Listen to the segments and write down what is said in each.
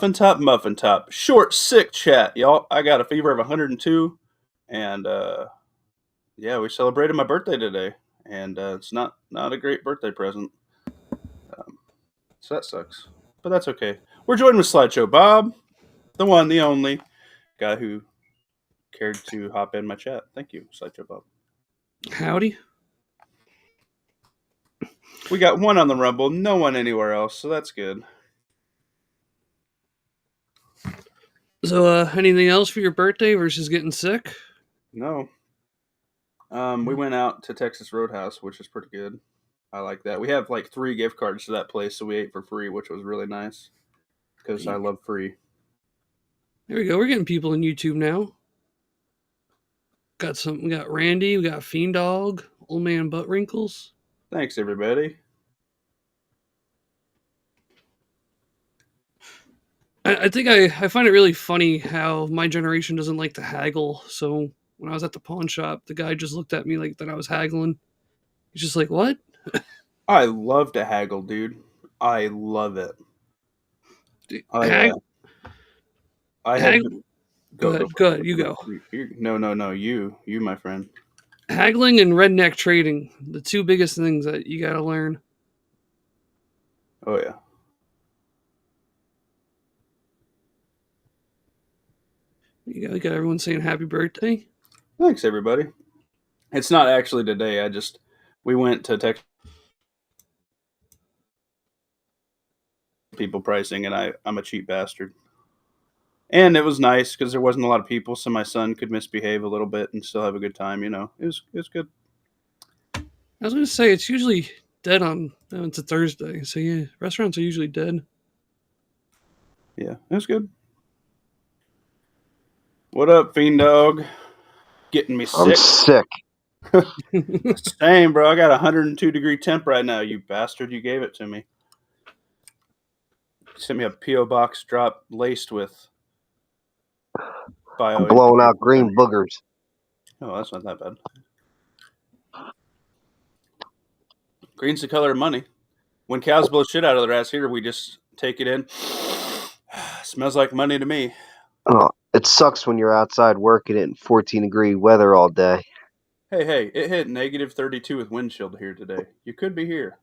Muffin Top. Short, sick chat, y'all. I got a fever of 102, and yeah, we celebrated my birthday today, and it's not a great birthday present, so that sucks. But that's okay. We're joined with Slideshow Bob, the one, the only guy who cared to hop in my chat. Thank you, Slideshow Bob. Howdy. We got one on the Rumble, no one anywhere else, so that's good. So, anything else for your birthday versus getting sick? No. We went out to Texas Roadhouse, which is pretty good. I like that. We have like 3 gift cards to that place, so we ate for free, which was really nice because I love free. There we go. We're getting people on YouTube now. We got Randy, we got Fiend Dog, Old Man Butt Wrinkles. Thanks, everybody. I think I find it really funny how my generation doesn't like to haggle. So when I was at the pawn shop, the guy just looked at me like that I was haggling. He's just like, "What?" I love to haggle, dude. I love it. Dude, I had. Go ahead. You go. No. You, my friend. Haggling and redneck trading, the 2 biggest things that you got to learn. Oh yeah. You got everyone saying happy birthday. Thanks, everybody. It's not actually today. We went to Texas people pricing, and I'm a cheap bastard. And it was nice because there wasn't a lot of people, so my son could misbehave a little bit and still have a good time. You know, it was good. I was going to say it's usually dead it's a Thursday, so yeah, restaurants are usually dead. Yeah, it was good. What up, Fiend Dog? Getting me sick. I'm sick. Same, bro. I got 102-degree temp right now, you bastard. You gave it to me. You sent me a P.O. box drop laced with bio. Blowing out green boogers. Oh, that's not that bad. Green's the color of money. When cows blow shit out of their ass here, we just take it in. Smells like money to me. Oh, it sucks when you're outside working in 14-degree weather all day. Hey, it hit -32 with wind chill here today. You could be here.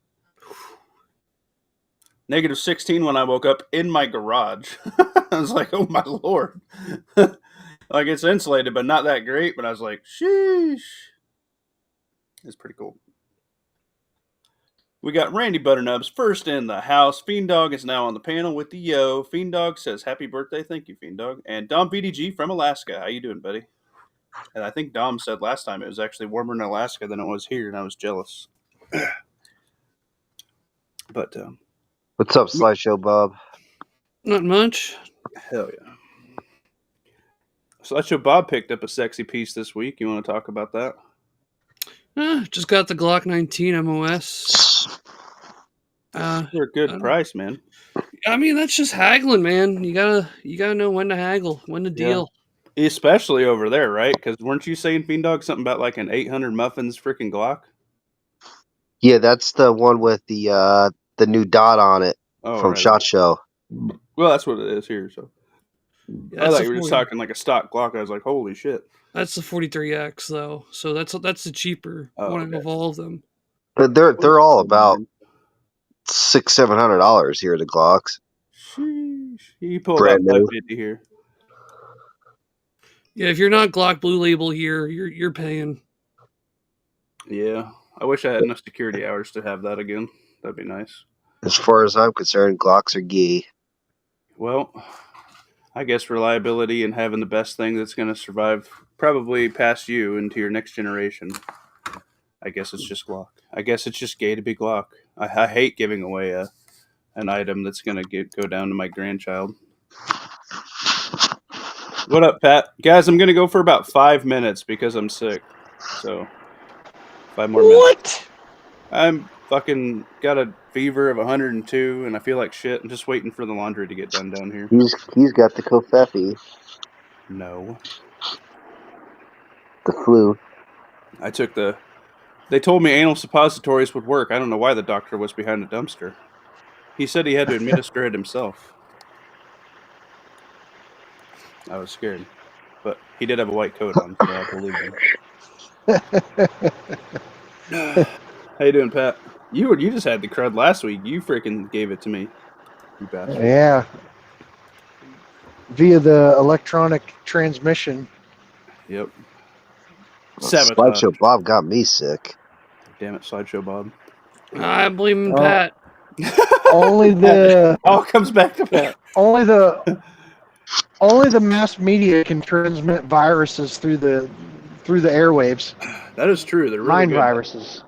-16 when I woke up in my garage. I was like, oh my lord. Like, it's insulated, but not that great. But I was like, sheesh. It's pretty cool. We got Randy Butternubs first in the house. Fiend Dog is now on the panel with the yo. Fiend Dog says, happy birthday. Thank you, Fiend Dog. And Dom BDG from Alaska. How you doing, buddy? And I think Dom said last time it was actually warmer in Alaska than it was here, and I was jealous. But what's up, Slideshow Bob? Not much. Hell yeah. Slideshow Bob picked up a sexy piece this week. You want to talk about that? Just got the Glock 19 MOS. For a good price, man. I mean, that's just haggling, man. You gotta know when to haggle, when to deal. Yeah. Especially over there, right? Because weren't you saying, Fiend Dog, something about like an 800 muffins freaking Glock? Yeah, that's the one with the new dot on it from SHOT Show. Well, that's what it is here. So Yeah, I thought you were just talking like a stock Glock. I was like, holy shit. That's the 43X though, so that's the cheaper one of all of them. But they're all about $600-700 here at the Glocks. Sheesh. You pulled out 550 here. Yeah, if you're not Glock Blue Label here, you're paying. Yeah, I wish I had enough security hours to have that again. That'd be nice. As far as I'm concerned, Glocks are gay. Well, I guess reliability and having the best thing that's going to survive probably past you into your next generation. I guess it's just Glock. I guess it's just gay to be Glock. I hate giving away an item that's going to go down to my grandchild. What up, Pat? Guys, I'm going to go for about 5 minutes because I'm sick. So, 5 more minutes. What? I'm fucking got a fever of 102 and I feel like shit. I'm just waiting for the laundry to get done down here. He's got the Kofefi. No. The flu. I took They told me anal suppositories would work. I don't know why the doctor was behind the dumpster. He said he had to administer it himself. I was scared, but he did have a white coat on, so I believed him. How you doing, Pat? You just had the crud last week. You freaking gave it to me, you bastard. Yeah. Via the electronic transmission. Yep. Slideshow Bob got me sick. Damn it, Slideshow Bob. I blame Oh. Pat. Only the all comes back to Pat. Only the mass media can transmit viruses through the airwaves. That is true. They're really Mind good. viruses.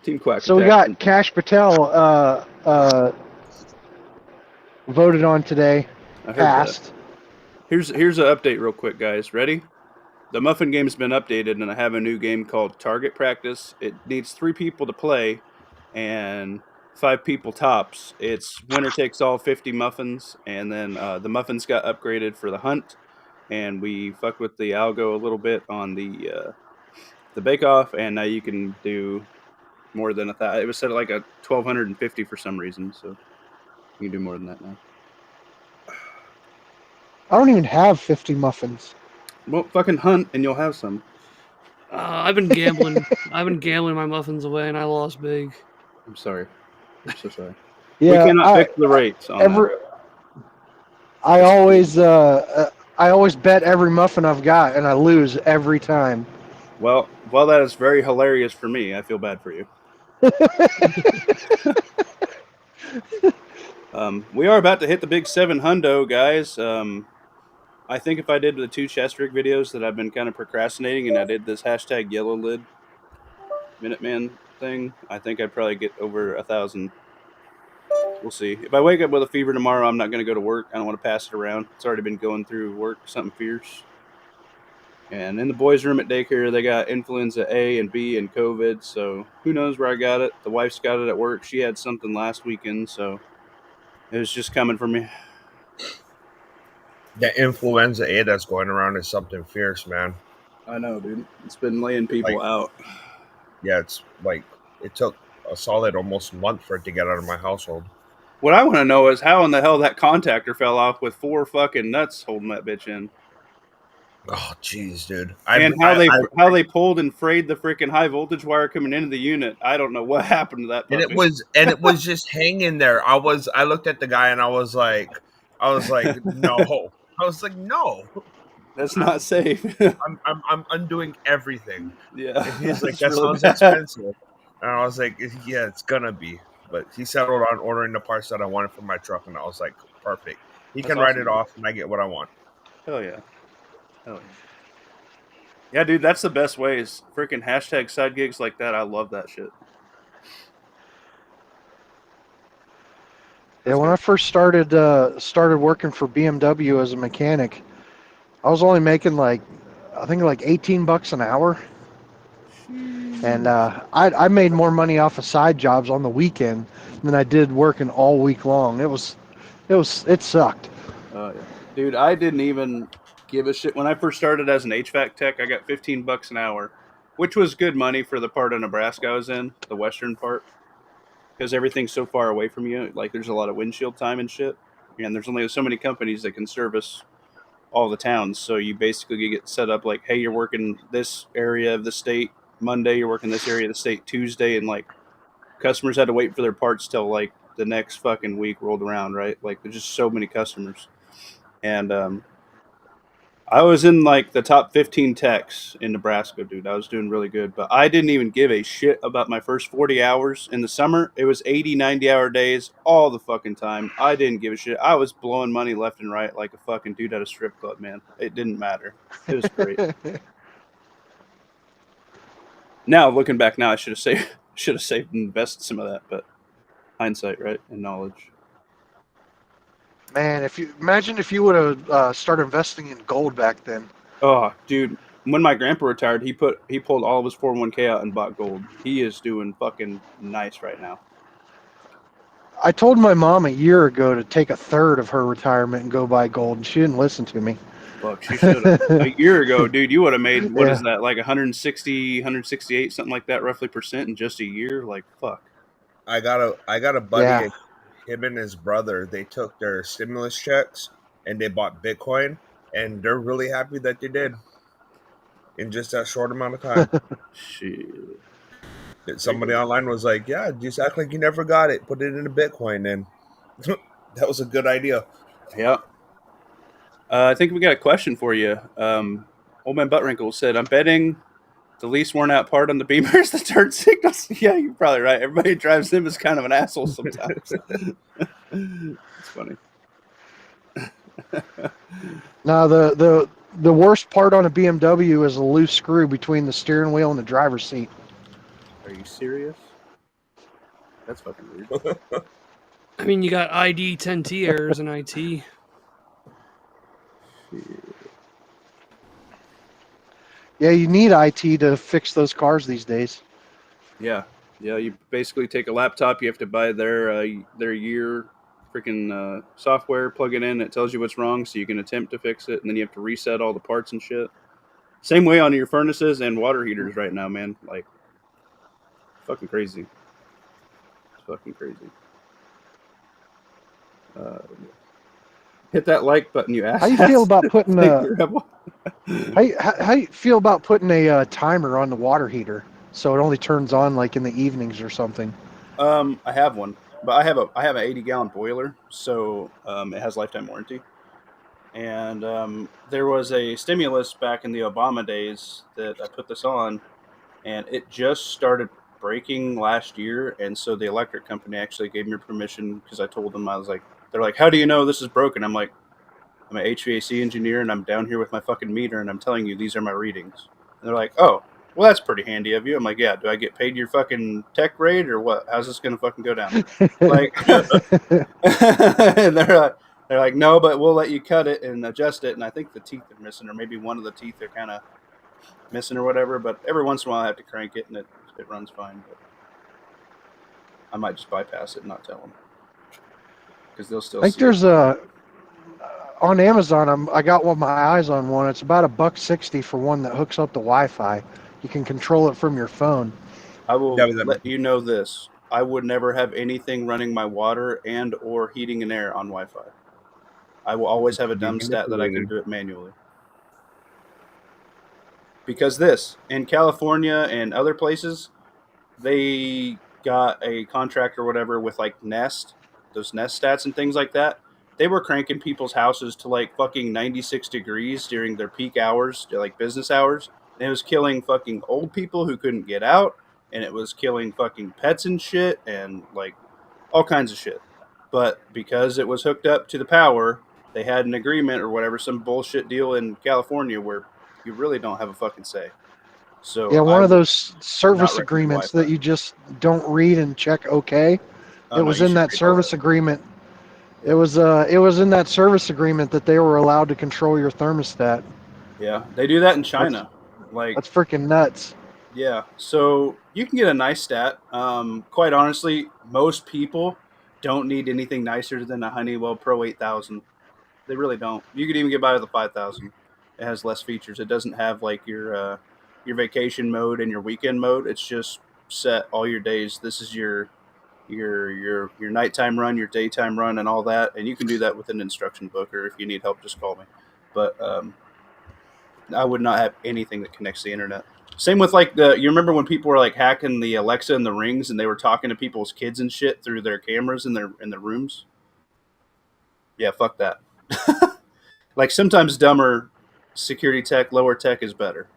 Team Quack. So we got Kash Patel voted on today. I heard Passed. that. Here's an update real quick, guys. Ready? The Muffin game's been updated, and I have a new game called Target Practice. It needs 3 people to play, and 5 people tops. It's winner takes all 50 muffins, and then the muffins got upgraded for the hunt, and we fucked with the algo a little bit on the bake-off, and now you can do more than 1,000. It was set at like a 1,250 for some reason, so you can do more than that now. I don't even have 50 muffins. Well, fucking hunt, and you'll have some. I've been gambling. I've been gambling my muffins away, and I lost big. I'm sorry. I'm so sorry. Yeah, we cannot fix the rates on that. I always bet every muffin I've got, and I lose every time. Well, that is very hilarious for me. I feel bad for you. We are about to hit the big 700, guys. I think if I did the 2 chest rig videos that I've been kind of procrastinating, and I did this hashtag yellow lid Minuteman thing, I think I'd probably get over 1,000. We'll see. If I wake up with a fever tomorrow, I'm not going to go to work. I don't want to pass it around. It's already been going through work, something fierce. And in the boys' room at daycare, they got influenza A and B and COVID, so who knows where I got it. The wife's got it at work. She had something last weekend, so it was just coming from me. The influenza A that's going around is something fierce, man. I know, dude. It's been laying people out. Yeah, it's like it took a solid almost month for it to get out of my household. What I want to know is how in the hell that contactor fell off with 4 fucking nuts holding that bitch in. Oh, jeez, dude. And how they pulled and frayed the freaking high voltage wire coming into the unit. I don't know what happened to that puppy. And it was just hanging there. I looked at the guy and I was like, no. I was like, no. That's not safe. I'm undoing everything. Yeah. And he's like, that really sounds expensive. And I was like, yeah, it's gonna be. But he settled on ordering the parts that I wanted for my truck, and I was like, perfect. He can write it off, and I get what I want. Hell yeah. Hell yeah. Yeah, dude, that's the best ways. Freaking hashtag side gigs like that. I love that shit. Yeah, when I first started working for BMW as a mechanic, I was only making I think $18 an hour, and I made more money off of side jobs on the weekend than I did working all week long. It sucked. Yeah. Dude, I didn't even give a shit when I first started as an HVAC tech. I got $15 an hour, which was good money for the part of Nebraska I was in, the western part. Because everything's so far away from you, like there's a lot of windshield time and shit, and there's only so many companies that can service all the towns. So you basically get set up like, hey, you're working this area of the state Monday, you're working this area of the state Tuesday, and like customers had to wait for their parts till like the next fucking week rolled around, right? Like there's just so many customers, and I was in like the top 15 techs in Nebraska, dude. I was doing really good, but I didn't even give a shit about my first 40 hours in the summer. It was 80, 90-hour days all the fucking time. I didn't give a shit. I was blowing money left and right like a fucking dude at a strip club, man. It didn't matter. It was great. Now, looking back now, I should have saved and invested some of that, but hindsight, right? And knowledge. Man, imagine if you would have started investing in gold back then. Oh, dude, when my grandpa retired, he pulled all of his 401k out and bought gold. He is doing fucking nice right now. I told my mom a year ago to take a third of her retirement and go buy gold, and she didn't listen to me. Fuck, she should have. A year ago, dude, you would have made, what is that, like 160, 168, something like that, roughly percent in just a year? Like, fuck. I got a buddy, him and his brother, they took their stimulus checks and they bought Bitcoin, and they're really happy that they did in just that short amount of time. Shit. Somebody online was like, "Yeah, just act like you never got it. Put it into Bitcoin," and that was a good idea. Yeah. I think we got a question for you. Old Man Buttwrinkle said, "I'm betting the least worn out part on the Beamer is the turn signals." Yeah, you're probably right. Everybody who drives them is kind of an asshole sometimes. It's funny. Now the worst part on a BMW is a loose screw between the steering wheel and the driver's seat. Are you serious? That's fucking weird. I mean, you got ID 10T errors in IT. Yeah, you need IT to fix those cars these days. Yeah. You basically take a laptop. You have to buy their year freaking software, plug it in. It tells you what's wrong, so you can attempt to fix it, and then you have to reset all the parts and shit. Same way on your furnaces and water heaters right now, man. Like, fucking crazy. It's fucking crazy. Hit that like button, you ass. How you feel about putting Rebel. how you feel about putting a timer on the water heater so it only turns on like in the evenings or something? I have one, but I have an 80-gallon boiler, so it has lifetime warranty. And there was a stimulus back in the Obama days that I put this on, and it just started breaking last year. And so the electric company actually gave me permission because I told them, I was like, they're like, "How do you know this is broken?" I'm like, "I'm an HVAC engineer, and I'm down here with my fucking meter, and I'm telling you these are my readings." And they're like, "Oh, well, that's pretty handy of you." I'm like, "Yeah, do I get paid your fucking tech rate or what? How's this going to fucking go down?" Like, and they're like, "No, but we'll let you cut it and adjust it." And I think the teeth are missing, or maybe one of the teeth are kind of missing or whatever. But every once in a while I have to crank it, and it runs fine. But I might just bypass it and not tell them. Because they'll still I think there's on Amazon. I got my eyes on one. It's about $160 for one that hooks up to Wi-Fi. You can control it from your phone. I will let you know this. I would never have anything running my water and or heating and air on Wi-Fi. I will always have a dumb stat that I can do it manually. Because in California and other places, they got a contract or whatever with like Nest, those Nest stats and things like that. They were cranking people's houses to like fucking 96 degrees during their peak hours, like business hours. And it was killing fucking old people who couldn't get out. And it was killing fucking pets and shit and like all kinds of shit. But because it was hooked up to the power, they had an agreement or whatever, some bullshit deal in California where you really don't have a fucking say. So yeah, one of those service agreements that you just don't read and check. Okay, it was in that service agreement. It was in that service agreement that they were allowed to control your thermostat. Yeah, they do that in China. That's freaking nuts. Yeah, so you can get a nice stat. Quite honestly, most people don't need anything nicer than a Honeywell Pro 8000. They really don't. You could even get by with a 5000. It has less features. It doesn't have like your vacation mode and your weekend mode. It's just set all your days. This is your nighttime run, your daytime run, and all that. And you can do that with an instruction book, or if you need help, just call me. But I would not have anything that connects to the internet. Same with like you remember when people were like hacking the Alexa and the Rings, and they were talking to people's kids and shit through their cameras in their rooms? Yeah, fuck that. Like sometimes dumber security tech, lower tech is better.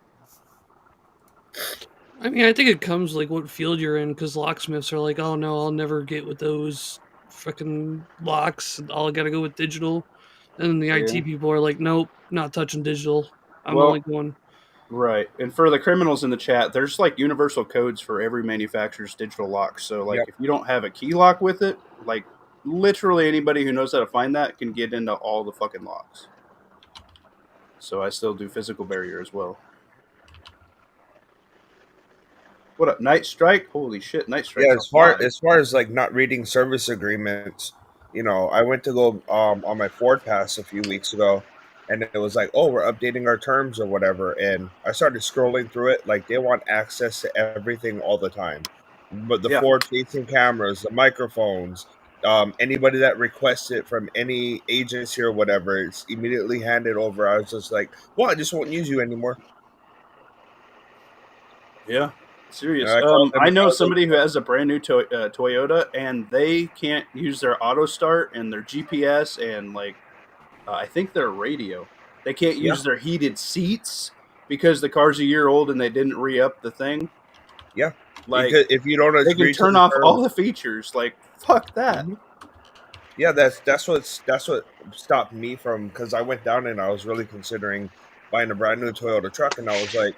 I mean, I think it comes like what field you're in, because locksmiths are like, "Oh no, I'll never get with those freaking locks. I'll gotta go with digital." And then the IT people are like, "Nope, not touching digital. I'm only going." Right. And for the criminals in the chat, there's like universal codes for every manufacturer's digital lock. So like if you don't have a key lock with it, like literally anybody who knows how to find that can get into all the fucking locks. So I still do physical barrier as well. What up, Night Strike? Holy shit, Night Strike. Yeah, as far as like not reading service agreements, you know, I went to go on my Ford Pass a few weeks ago, and it was like, "Oh, we're updating our terms or whatever." And I started scrolling through it, like they want access to everything all the time. But the forward-facing cameras, the microphones, anybody that requests it from any agency or whatever, it's immediately handed over. I was just like, well, I just won't use you anymore. Yeah, serious. I called them. I know I was somebody who has a brand new Toyota, and they can't use their auto start and their GPS and like I think their radio. They can't use their heated seats because the car's a year old and they didn't re-up the thing. Yeah, like because if you don't they agree can turn to off terms, all the features. Like fuck that. Yeah, that's what stopped me from, because I went down and I was really considering buying a brand new Toyota truck, and I was like,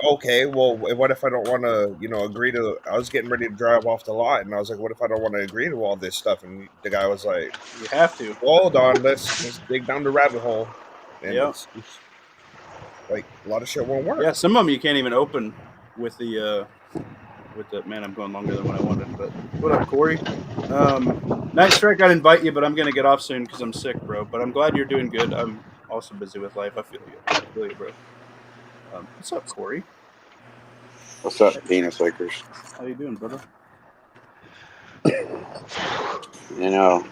okay, well, what if I don't want to, agree to? I was getting ready to drive off the lot, and I was like, what if I don't want to agree to all this stuff? And the guy was like, You have to. well, hold on, let's dig down the rabbit hole. And Yep. it's like a lot of shit won't work. Yeah, some of them you can't even open with the man. I'm going longer than what I wanted. But what up, Corey? Night Strike, I'd invite you, but I'm gonna get off soon because I'm sick, bro. But I'm glad you're doing good. I'm also busy with life. I feel you, bro. What's up, Corey? What's up, penis lickers? How you doing, brother? You know,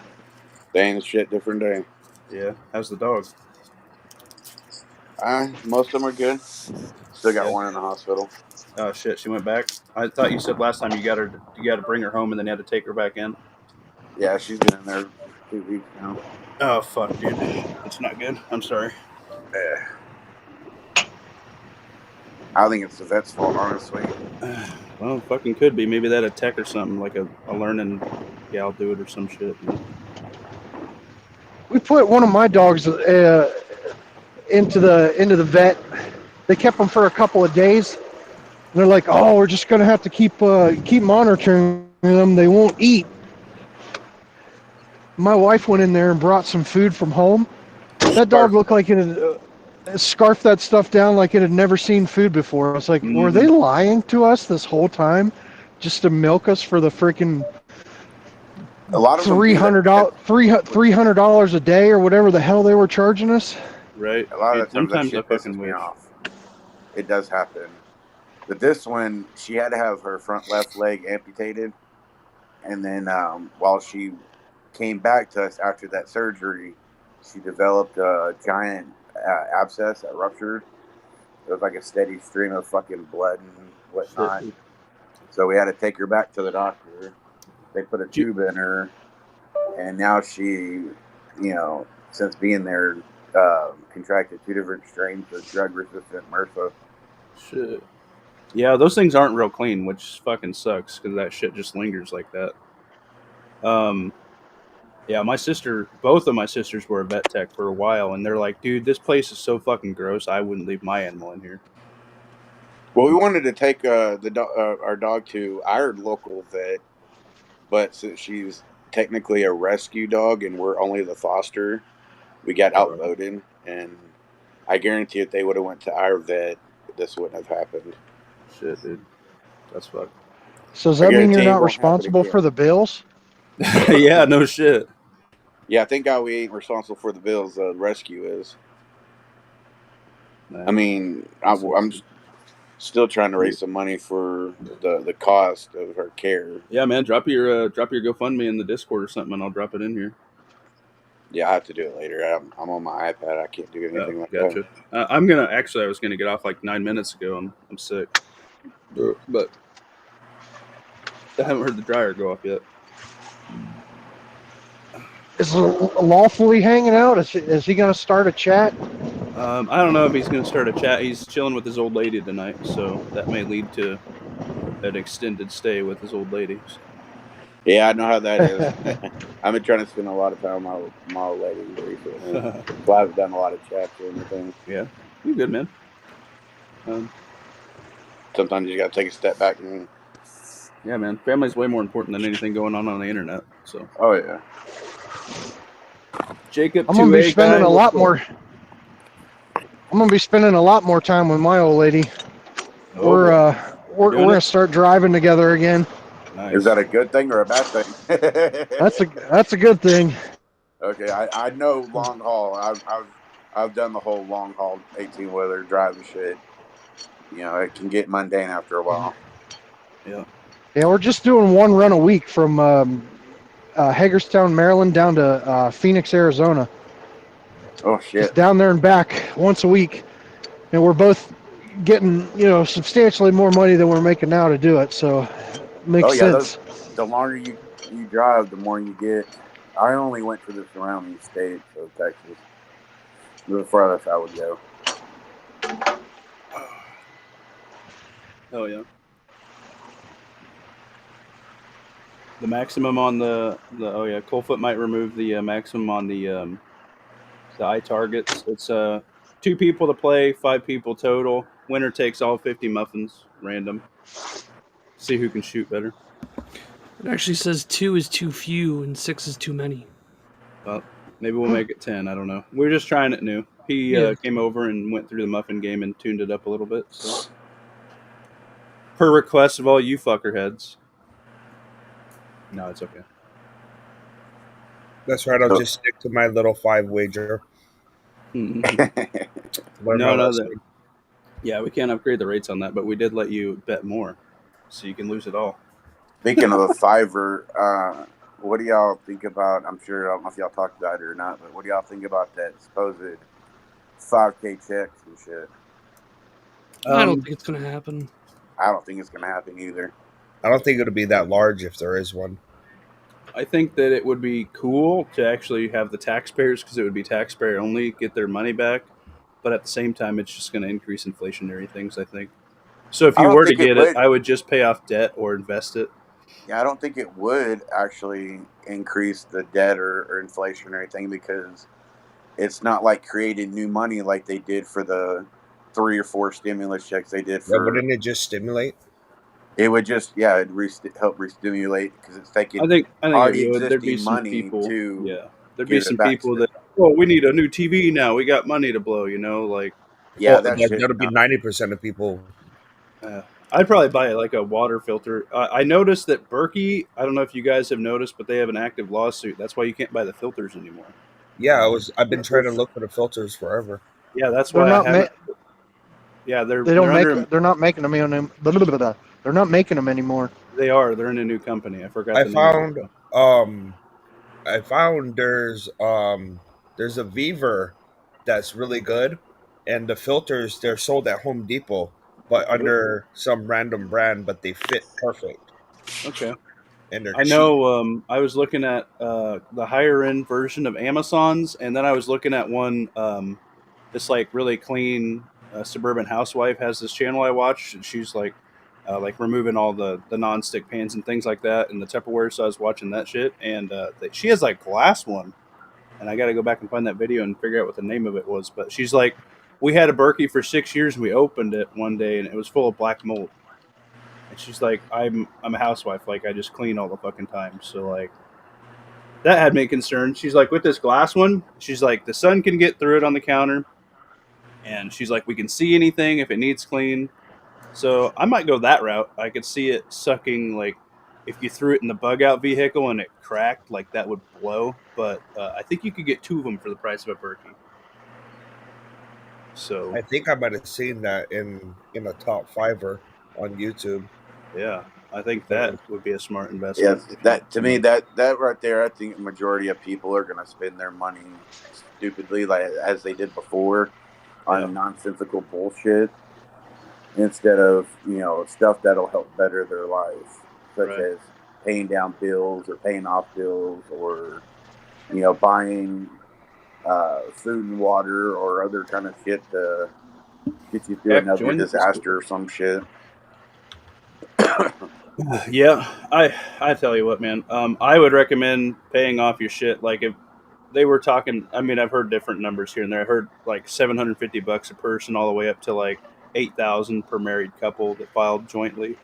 same shit, different day. Yeah. How's the dog? Most of them are good. Still got one in the hospital. Oh shit, she went back. I thought you said last time you got to bring her home and then you had to take her back in. Yeah, she's been in there for 2 weeks now. Oh fuck, dude, that's not good. I'm sorry. I think it's the vet's fault, honestly. Well, fucking could be. Maybe that a tech or something, like a learning gal do it or some shit. We put one of my dogs into the vet. They kept him for a couple of days. And they're like, "Oh, we're just gonna have to keep monitoring them. They won't eat." My wife went in there and brought some food from home. That dog looked like it had scarfed that stuff down like it had never seen food before. I was like, were they lying to us this whole time just to milk us for the freaking a lot of $300 a day or whatever the hell they were charging us? Right. A lot of sometimes that shit pisses me off. It does happen. But this one, she had to have her front left leg amputated. And then while she came back to us after that surgery, she developed a giant abscess that ruptured. It was like a steady stream of fucking blood and whatnot. Shit. So we had to take her back to the doctor. They put a tube in her, and now she, since being there, contracted 2 different strains of drug-resistant MRSA. Shit. Yeah, those things aren't real clean, which fucking sucks because that shit just lingers like that. Yeah, both of my sisters were a vet tech for a while, and they're like, dude, this place is so fucking gross, I wouldn't leave my animal in here. Well, we wanted to take our dog to our local vet, but since she's technically a rescue dog and we're only the foster, we got outvoted, and I guarantee if they would have went to our vet, this wouldn't have happened. Shit, dude. That's fucked. So does that mean you're not responsible for the bills? Yeah, no shit. Yeah, thank God we ain't responsible for the bills. The rescue is. Man. I mean, I'm still trying to raise some money for the cost of her care. Yeah, man, drop your GoFundMe in the Discord or something, and I'll drop it in here. Yeah, I have to do it later. I'm on my iPad. I can't do anything like that. I was gonna get off like 9 minutes ago. I'm sick, but I haven't heard the dryer go off yet. Is Lawfully hanging out? Is he going to start a chat? I don't know if he's going to start a chat. He's chilling with his old lady tonight, so that may lead to an extended stay with his old lady. Yeah, I know how that is. I've been trying to spend a lot of time with my old lady recently. So I've done a lot of chats or anything. Yeah, you're good, man. Sometimes you got to take a step back and. Yeah, man. Family's way more important than anything going on the internet. So. Oh yeah. Jacob, I'm gonna be spending a lot more. I'm gonna be spending a lot more time with my old lady. We're gonna start driving together again. Nice. Is that a good thing or a bad thing? That's a good thing. Okay, I know long haul. I've done the whole long haul 18-wheeler driving shit. It can get mundane after a while. Yeah. Yeah, we're just doing one run a week from Hagerstown, Maryland, down to Phoenix, Arizona. Oh Just shit! down there and back once a week, and we're both getting substantially more money than we're making now to do it. So makes Oh yeah, sense. the longer you drive, the more you get. I only went to the surrounding states, so Texas. The farthest I would go. Oh yeah. The maximum on the Coalfoot might remove the maximum on the eye targets. It's 2 people to play, 5 people total. Winner takes all 50 muffins, random. See who can shoot better. It actually says 2 is too few and 6 is too many. Well, maybe we'll make it 10. I don't know. We're just trying it new. He came over and went through the muffin game and tuned it up a little bit. So. Per request of all you fuckerheads. No, it's okay. That's right. I'll just stick to my little 5 wager. No. Yeah, we can't upgrade the rates on that, but we did let you bet more, so you can lose it all. Speaking of a fiver, what do y'all think about? I'm sure I don't know if y'all talked about it or not, but what do y'all think about that supposed 5K checks and shit? I don't think it's gonna happen. I don't think it's gonna happen either. I don't think it'll be that large if there is one. I think that it would be cool to actually have the taxpayers, because it would be taxpayer only, get their money back. But at the same time, it's just going to increase inflationary things, I think. So if you were to get it, I would just pay off debt or invest it. Yeah, I don't think it would actually increase the debt or inflationary thing, because it's not like creating new money like they did for the 3 or 4 stimulus checks they did for. Yeah, wouldn't it just stimulate? It would just, it'd help re-stimulate, because it's taking I think already it would. There'd be existing some money people. to there'd be some people that, we need a new TV now. We got money to blow, like. Yeah, that'll be 90% of people. I'd probably buy like a water filter. I noticed that Berkey, I don't know if you guys have noticed, but they have an active lawsuit. That's why you can't buy the filters anymore. Yeah, I've been trying to look for the filters forever. Yeah, that's why I haven't. They're not making them anymore. They're not making them anymore. They are. They're in a new company. I forgot. I found there's a Viver that's really good, and the filters, they're sold at Home Depot, but under some random brand, but they fit perfect. Okay. And they're I know. I was looking at the higher end version of Amazon's, and then I was looking at one. This like really clean suburban housewife has this channel I watch, and she's like removing all the non-stick pans and things like that and the Tupperware. So I was watching that shit, and she has like glass one, and I got to go back and find that video and figure out what the name of it was. But she's like, we had a Berkey for 6 years, and we opened it one day, and it was full of black mold. And she's like, I'm a housewife, like I just clean all the fucking time. So like that had me concerned. She's like, with this glass one, she's like, the sun can get through it on the counter, and she's like, we can see anything if it needs clean. So I might go that route. I could see it sucking, like, if you threw it in the bug out vehicle and it cracked, like that would blow. But I think you could get 2 of them for the price of a Berkey. So I think I might have seen that in a top 5er on YouTube. Yeah, I think that would be a smart investment. Yeah, that to me, that right there, I think the majority of people are going to spend their money stupidly, like as they did before, on nonsensical bullshit, instead of stuff that'll help better their life, such as paying down bills or paying off bills, or buying food and water or other kind of shit to get you through another disaster or some shit. Yeah, I tell you what, man. I would recommend paying off your shit. Like if they were talking, I mean, I've heard different numbers here and there. I heard like $750 a person, all the way up to like $8,000 per married couple that filed jointly.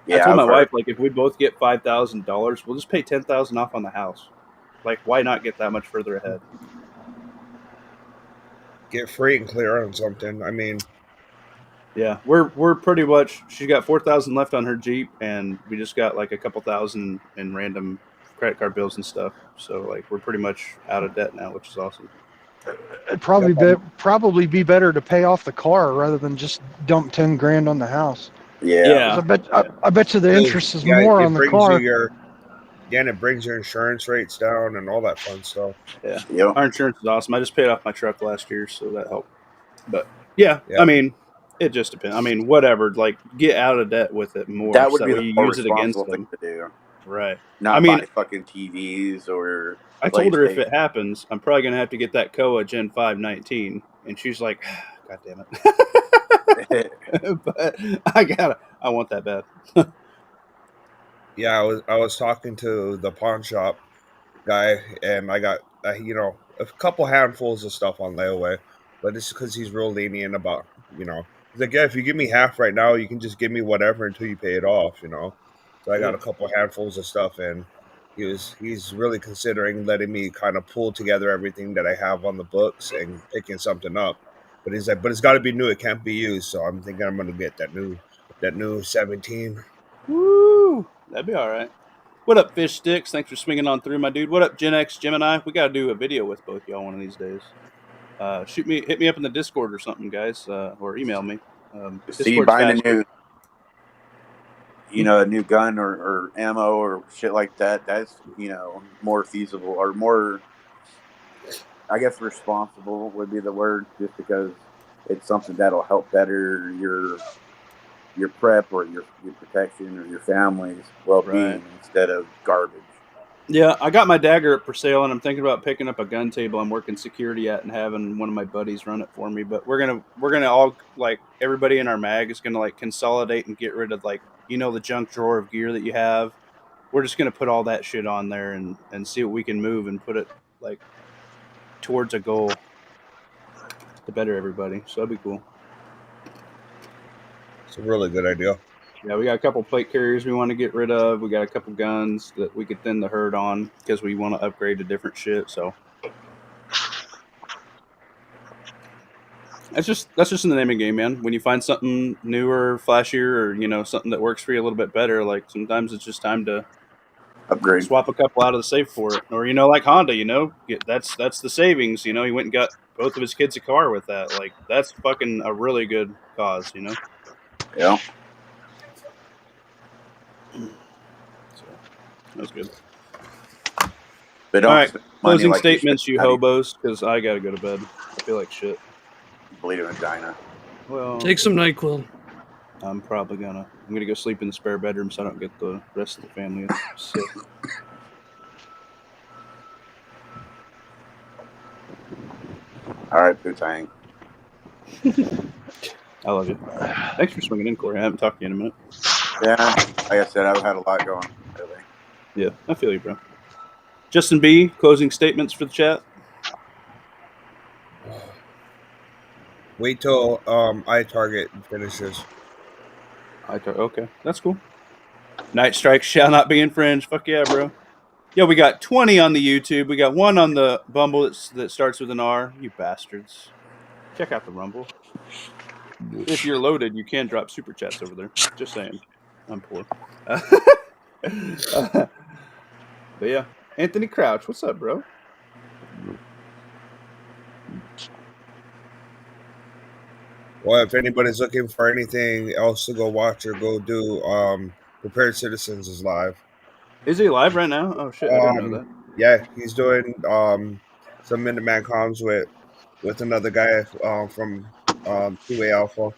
Yeah, I told my wife, like, if we both get $5,000, we'll just pay $10,000 off on the house. Like, why not get that much further ahead? Get free and clear on something. I mean, yeah, we're pretty much. She's got $4,000 left on her Jeep, and we just got like a couple thousand in random credit card bills and stuff. So like, we're pretty much out of debt now, which is awesome. It'd probably be better to pay off the car rather than just dump $10,000 on the house. Yeah. I bet you the interest is more on the car. Yeah, and it brings your insurance rates down and all that fun stuff. Yeah. Yep. Our insurance is awesome. I just paid off my truck last year, so that helped. But yeah, Yeah. I mean, it just depends. I mean, whatever. Like, get out of debt with it more. That would so be that the you more use it against responsible them. thing to do. Right. Not I mean- buy fucking TVs or. I told her if PlayStation. it happens, I'm probably gonna have to get that Koa Gen 519, and she's like, "God damn it!" But I want that bad. Yeah, I was talking to the pawn shop guy, and I got a couple handfuls of stuff on layaway, but it's because he's real lenient about he's like, yeah, if you give me half right now, you can just give me whatever until you pay it off, So I got Yeah. a couple handfuls of stuff, and he's really considering letting me kind of pull together everything that I have on the books and picking something up. But he's like, but it's got to be new; it can't be used. So I'm thinking I'm gonna get that new 17. Woo! That'd be all right. What up, Fish Sticks? Thanks for swinging on through, my dude. What up, Gen X Gemini? We gotta do a video with both y'all one of these days. Hit me up in the Discord or something, guys, or email me. See, Discord's buying faster. a new gun or ammo or shit like that, that's, more feasible or more, I guess, responsible would be the word, just because it's something that'll help better your prep or your protection or your family's well-being Right. instead of garbage. Yeah, I got my dagger up for sale, and I'm thinking about picking up a gun table I'm working security at and having one of my buddies run it for me. But we're gonna all, like, everybody in our mag is gonna, like, consolidate and get rid of, like, the junk drawer of gear that you have. We're just gonna put all that shit on there and see what we can move and put it, like, towards a goal to better everybody. So that'd be cool. It's a really good idea. Yeah, we got a couple plate carriers we want to get rid of. We got a couple guns that we could thin the herd on because we want to upgrade to different shit. So that's just in the name of the game, man. When you find something newer, flashier, or something that works for you a little bit better, like, sometimes it's just time to Upgrade. swap a couple out of the safe for it. Or like Honda, that's the savings. He went and got both of his kids a car with that. Like, that's fucking a really good cause. Yeah. So that was good. But don't All right, spend money closing like statements, you how do hobos, because I gotta go to bed. I feel like shit. bleed a vagina. Well, Take some NyQuil. I'm gonna go sleep in the spare bedroom so I don't get the rest of the family sick. All right, Putang. I love you. Thanks for swinging in, Corey. I haven't talked to you in a minute. Yeah, like I said, I've had a lot going lately. Yeah, I feel you, bro. Justin B, closing statements for the chat. Wait till iTarget finishes. Okay, that's cool. Night strikes shall not be infringed. Fuck yeah, bro. Yeah, we got 20 on the YouTube. We got 1 on the Bumble that starts with an R. You bastards. Check out the Rumble. If you're loaded, you can drop super chats over there. Just saying. I'm poor. But yeah. Anthony Crouch, what's up, bro? Well, if anybody's looking for anything else to go watch or go do, Prepared Citizens is live. Is he live right now? Oh shit, I didn't know that. Yeah, he's doing some Minuteman comms with another guy from 2A Alpha.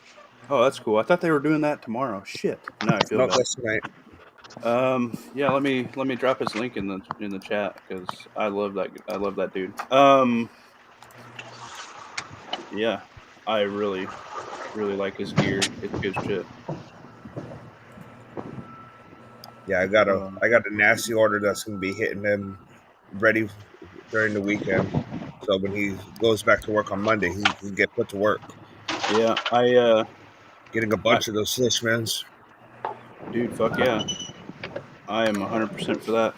Oh, that's cool. I thought they were doing that tomorrow. Shit. No, I feel Not bad. this tonight. Yeah, let me drop his link in the chat because I love that dude. Yeah, I really like his gear. It's good shit. Yeah, I got a nasty order that's gonna be hitting him ready during the weekend. So when he goes back to work on Monday, he can get put to work. Yeah, I Getting a bunch of those Slishmans. dude, fuck yeah. I am 100% for that.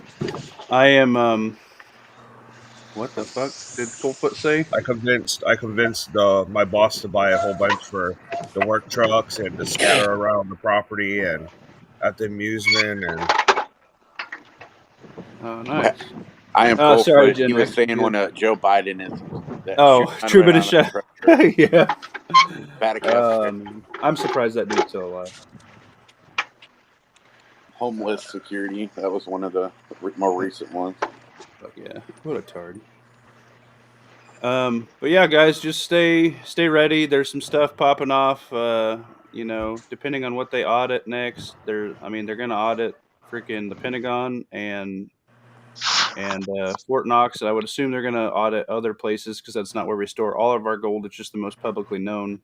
I am what the fuck did Fullfoot say? I convinced my boss to buy a whole bunch for the work trucks and to scatter around the property and at the amusement and. Oh, nice. I am Oh, full sorry, footed. He Jen, was that's saying good. when Joe Biden is. True bit of shit. Yeah. Vatican. I'm surprised that dude's still alive. homeless security. That was one of the more recent ones. But yeah, what a tard. But yeah, guys, just stay ready. There's some stuff popping off. You know, depending on what they audit next, they're gonna audit freaking the Pentagon and Fort Knox. I would assume they're gonna audit other places because that's not where we store all of our gold. It's just the most publicly known.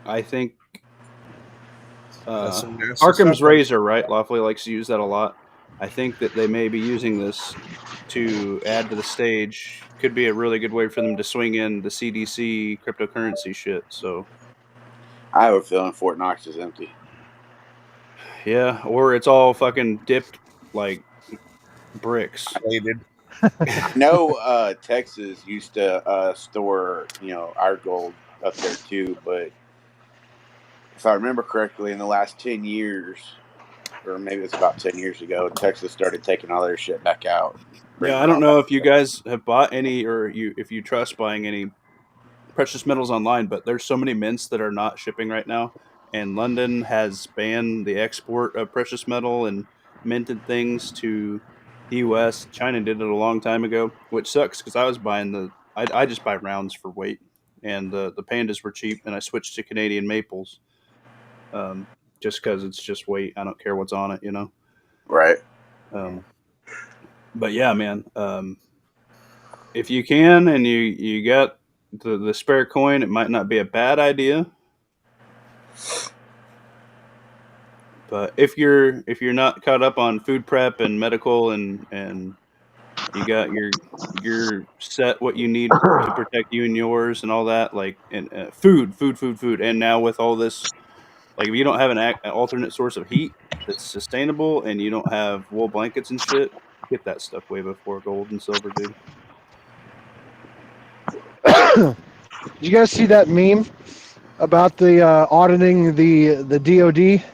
I think That's some nasty Arkham's stuff. razor, right? Lawfully likes to use that a lot. I think that they may be using this to add to the stage. Could be a really good way for them to swing in the CDC cryptocurrency shit. So I have a feeling Fort Knox is empty. yeah, or it's all fucking dipped like bricks. Related. I know Texas used to store, our gold up there too, but if I remember correctly, in the last 10 years, or maybe it's about 10 years ago, Texas started taking all their shit back out. Yeah, I don't know if you guys have bought any, or if you trust buying any precious metals online, but there's so many mints that are not shipping right now, and London has banned the export of precious metal and minted things to the U.S. China did it a long time ago, which sucks because I was buying I just buy rounds for weight, and the pandas were cheap, and I switched to Canadian maples, just because it's just weight. I don't care what's on it, Right. But yeah, man, if you can and you got the spare coin, it might not be a bad idea. But if you're not caught up on food prep and medical and you got your set what you need to protect you and yours and all that, like and food, and now with all this, like if you don't have an alternate source of heat that's sustainable and you don't have wool blankets and shit, get that stuff way before gold and silver, dude. Did you guys see that meme about the auditing the DOD?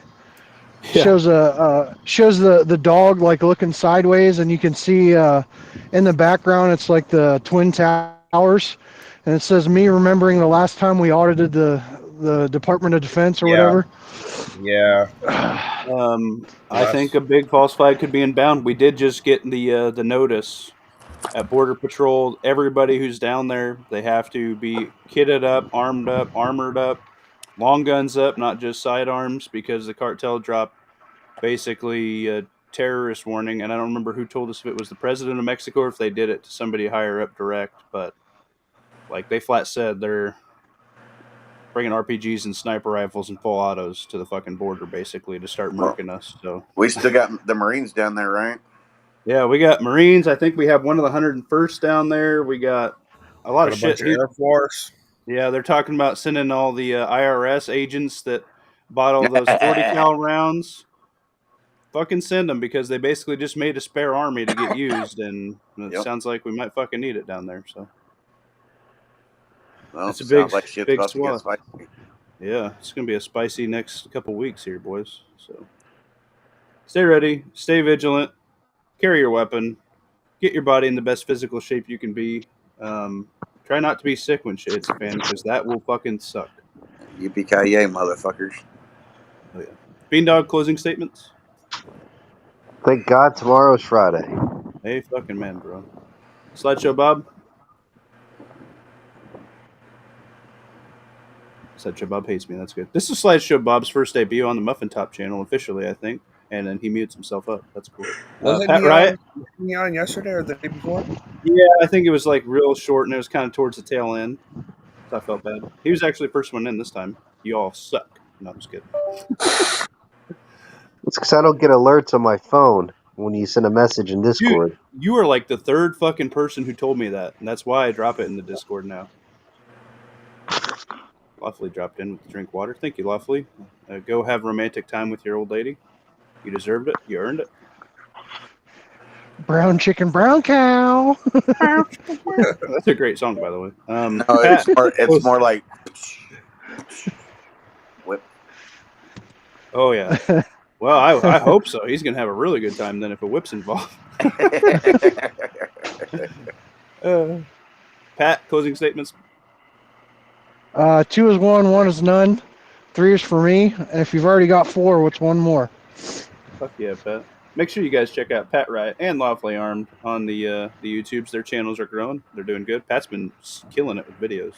Yeah. Shows the dog like looking sideways, and you can see in the background it's like the Twin Towers, and it says me remembering the last time we audited the Department of Defense or whatever. Yeah. I think a big false flag could be inbound. We did just get the notice at Border Patrol. Everybody who's down there, they have to be kitted up, armed up, armored up, long guns up, not just sidearms, because the cartel dropped basically a terrorist warning. And I don't remember who told us, if it was the president of Mexico or if they did it to somebody higher up direct. But like they flat said, they're bringing RPGs and sniper rifles and full autos to the fucking border basically to start murking us. So we still got the Marines down there, right? Yeah, we got Marines. I think we have one of the 101st down there. We got a lot of shit here. Air Force. Yeah, they're talking about sending all the IRS agents that bought all those 40 cal rounds. Fucking send them, because they basically just made a spare army to get used, and it sounds like we might fucking need it down there. So Well, it's a big swath. Yeah, it's gonna be a spicy next couple weeks here, boys. So stay ready, stay vigilant, carry your weapon, get your body in the best physical shape you can be. Try not to be sick when shit hits the fan, because that will fucking suck. Yippee-ki-yay, motherfuckers. Oh, yeah. Beandog, closing statements? Thank God tomorrow's Friday. Hey, fucking man, bro. Slideshow Bob? Slideshow Bob hates me. That's good. This is Slideshow Bob's first debut on the Muffin Top channel officially, I think. And then he mutes himself up. That's cool. Pat Riot? Was he on yesterday or the day before? Yeah, I think it was like real short, and it was kind of towards the tail end. So I felt bad. He was actually the first one in this time. You all suck. No, I'm just kidding. It's because I don't get alerts on my phone when you send a message in Discord. Dude, you are like the third fucking person who told me that, and that's why I drop it in the Discord now. Lawfully dropped in with the drink water. Thank you, Lawfully. Go have romantic time with your old lady. You deserved it. You earned it. Brown chicken, brown cow. That's a great song, by the way. No, it's more like whip. Oh yeah. Well, I hope so. He's gonna have a really good time then if a whip's involved. Pat, closing statements. 2 is 1, 1 is none. 3 is for me. And if you've already got 4, what's one more? Fuck yeah, Pat. Make sure you guys check out Pat Riot and Lawfully Armed on the YouTubes. Their channels are growing. They're doing good. Pat's been killing it with videos.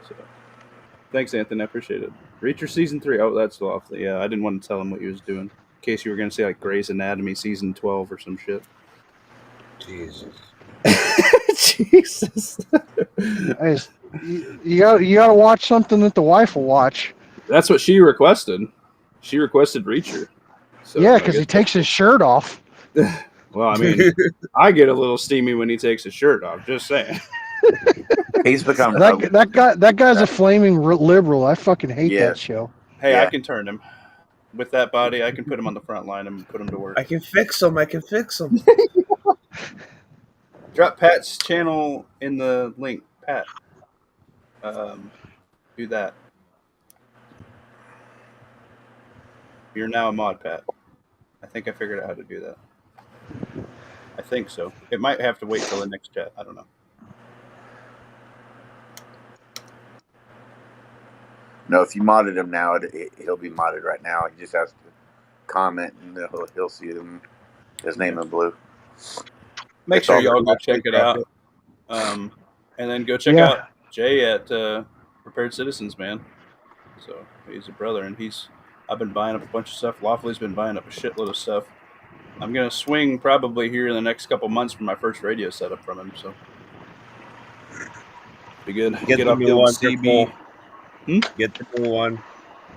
So, thanks, Anthony. I appreciate it. Reacher Season 3. Oh, that's Lawfully. Yeah, I didn't want to tell him what he was doing. In case you were going to say, like, Grey's Anatomy Season 12 or some shit. Jesus. Jesus. Hey, you got to watch something that the wife will watch. That's what she requested. She requested Reacher. So Yeah, because he takes his shirt off. Well, I mean, I get a little steamy when he takes his shirt off. Just saying. He's become That guy's a flaming liberal. I fucking hate that show. Hey, Yeah. I can turn him. With that body, I can put him on the front line and put him to work. I can fix him. Drop Pat's channel in the link. Pat. Do that. You're now a mod, Pat. I think I figured out how to do that. I think so. It might have to wait till the next chat. I don't know. No, if you modded him now, he'll be modded right now. He just has to comment, and he'll see his name in blue. Make It's sure all y'all good. go check it out. And then go check out Jay at Prepared Citizens, man. So he's a brother, and I've been buying up a bunch of stuff. Lawfully's been buying up a shitload of stuff. I'm gonna swing probably here in the next couple months for my first radio setup from him. So be good. Get off the new one. CB. Get the new one.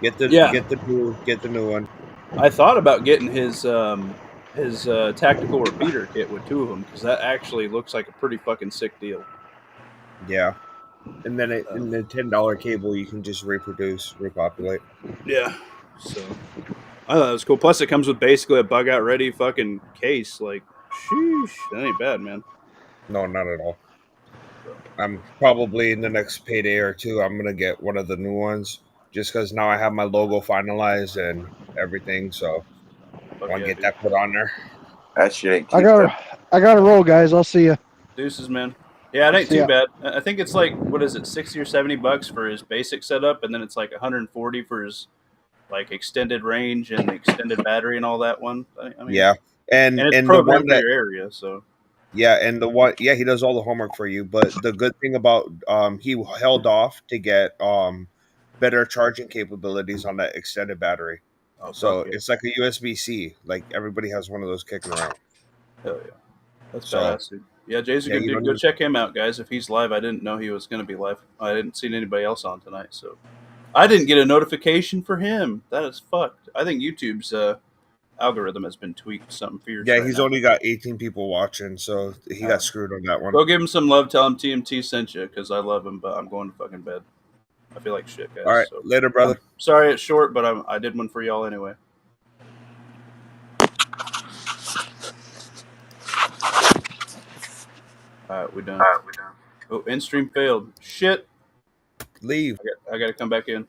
Get the new one. I thought about getting his tactical repeater kit with 2 of them because that actually looks like a pretty fucking sick deal. Yeah. And then in the $10 cable, you can just repopulate. Yeah. So I thought it was cool. Plus, it comes with basically a bug out ready fucking case. Like, sheesh, that ain't bad, man. No, not at all. I'm probably in the next payday or two, I'm gonna get one of the new ones just because now I have my logo finalized and everything. So I want to get that put on there. That shit ain't cheap. I got to roll, guys. I'll see you. Deuces, man. Yeah, it ain't too bad. I think it's like, what is it, $60 or $70 for his basic setup, and then it's like $140 for his like extended range and extended battery and all that one. I mean, yeah, and it's the programmed one for that your area, so yeah, and the one he does all the homework for you. But the good thing about he held off to get better charging capabilities on that extended battery. So it's like a USB-C. Like everybody has one of those kicking around. Hell yeah, that's badass, dude. Yeah, Jay's a good dude. Go check him out, guys. If he's live, I didn't know he was going to be live. I didn't see anybody else on tonight, so I didn't get a notification for him. That is fucked. I think YouTube's algorithm has been tweaked something fierce. Yeah, right he's now. only got 18 people watching, so he got screwed on that one. Go give him some love. Tell him TMT sent you because I love him, but I'm going to fucking bed. I feel like shit, guys. All right, so. later, brother. Sorry it's short, but I did one for y'all anyway. Alright, we're done. Oh, end stream failed. Shit. Leave. I got to come back in.